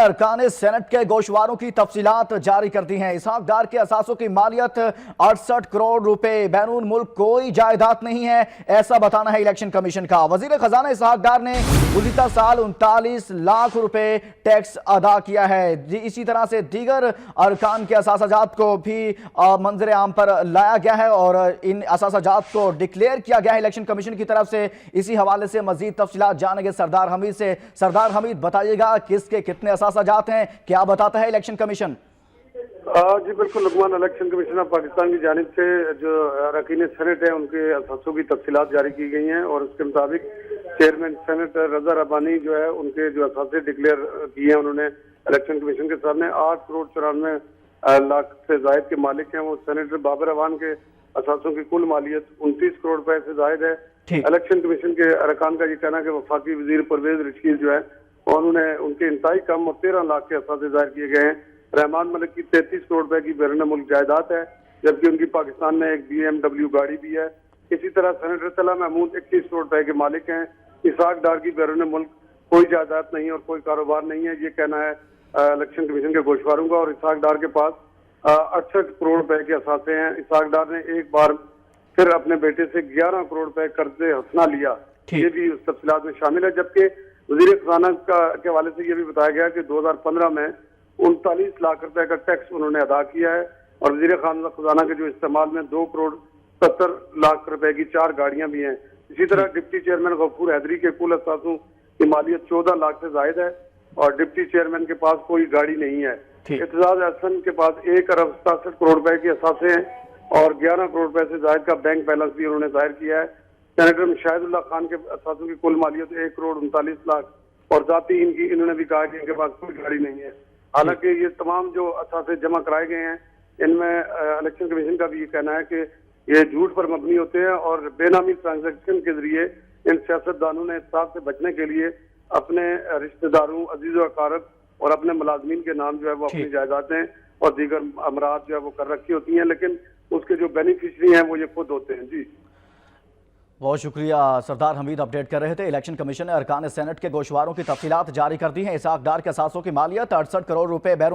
ارکان سینٹ کے گوشواروں کی تفصیلات جاری کر دی ہیں۔ اسحاق ڈار کے اثاثوں کی مالیت 68 کروڑ روپے، بیرون ملک کوئی جائیداد نہیں ہے، ایسا بتانا ہے الیکشن کمیشن کا۔ وزیر خزانہ اسحاق ڈار نے گزشتہ سال 39 لاکھ روپے ٹیکس ادا کیا ہے۔ اسی طرح سے دیگر ارکان کے اثاثہ جات کو بھی منظر عام پر لایا گیا ہے اور ان اثاثہ جات کو ڈکلیئر کیا گیا ہے الیکشن کمیشن کی طرف سے۔ اسی حوالے سے مزید تفصیلات جانیں گے سردار حمید سے۔ سردار حمید، بتائیے گا کس کے کتنے اثاثہ جات ہیں، کیا بتاتا ہے الیکشن کمیشن؟ جی بالکل Luqman, election commission of Pakistan کی جانب سے جو اراکین سینٹ ہیں ان کے اثاثوں کی تفصیلات جاری کی گئی ہیں اور اس کے مطابق چیئرمین سینٹ رضا ربانی جو ہے ان کے جو اثاثے ڈکلیئر کیے ہیں، انہوں نے الیکشن کمیشن کے سامنے 8 کروڑ 94 لاکھ سے زائد کے مالک ہیں۔ وہ سینیٹر بابر اوان کے اثاثوں کی کل مالیت 29 کروڑ روپے سے زائد ہے۔ الیکشن کمیشن کے ارکان کا یہ کہنا ہے کہ وفاقی وزیر پرویز رشید جو ہے انہوں نے ان کے انتہائی کم اور 13 لاکھ کے اثاثے ظاہر کیے گئے ہیں۔ رحمان ملک کی 33 کروڑ روپے کی بیرون ملک جائیداد ہے، جبکہ ان کی پاکستان میں ایک BMW گاڑی بھی ہے۔ اسی طرح سینیٹر طلعت محمود 21 کروڑ روپے کے مالک ہیں۔ اسحاق ڈار کی بیرون ملک کوئی جائیداد نہیں اور کوئی کاروبار نہیں ہے، یہ کہنا ہے الیکشن کمیشن کے گوشواروں کا۔ اور اسحاق ڈار کے پاس 68 کروڑ روپے کے اثاثے ہیں۔ اسحاق ڈار نے ایک بار پھر اپنے بیٹے سے 11 کروڑ روپے قرض حسنہ لیا، یہ بھی اس تفصیلات میں شامل ہے۔ جبکہ وزیر خزانہ کے حوالے سے یہ بھی بتایا گیا کہ 2015 میں 39 لاکھ روپے کا ٹیکس انہوں نے ادا کیا ہے اور وزیر خزانہ کے جو استعمال میں 2 کروڑ 70 لاکھ روپے کی 4 گاڑیاں بھی ہیں۔ اسی طرح ڈپٹی چیئرمین غفور حیدری کے کل اثاثوں کی مالیت 14 لاکھ سے زائد ہے اور ڈپٹی چیئرمین کے پاس کوئی گاڑی نہیں ہے۔ اعتزاز احسن کے پاس 1 ارب 67 کروڑ روپے کے اثاثے ہیں اور 11 کروڑ روپے سے زائد کا بینک بیلنس بھی انہوں نے ظاہر کیا ہے۔ سینیٹر مشاہد اللہ خان کے اثاثوں کی کل مالیت 1 کروڑ 39 لاکھ اور ذاتی انہوں نے بھی کہا کہ ان کے پاس کوئی گاڑی نہیں ہے۔ حالانکہ یہ تمام جو اثاثے جمع کرائے گئے ہیں ان میں الیکشن کمیشن کا بھی یہ کہنا ہے کہ یہ جھوٹ پر مبنی ہوتے ہیں اور بے نامی ٹرانزیکشن کے ذریعے ان سیاستدانوں نے احتساب سے بچنے کے لیے اپنے رشتہ داروں، عزیز و اقارب اور اپنے ملازمین کے نام جو ہے وہ اپنی جائیدادیں اور دیگر امراض جو ہے وہ کر رکھی ہوتی ہیں، لیکن اس کے جو بینیفیشری ہیں وہ یہ خود ہوتے ہیں۔ جی بہت شکریہ سردار حمید، اپڈیٹ کر رہے تھے۔ الیکشن کمیشن نے ارکان سینٹ کے گوشواروں کی تفصیلات جاری کر دی ہیں۔ اسحاق ڈار کے اثاثوں کی مالیت 68 کروڑ روپے بیرون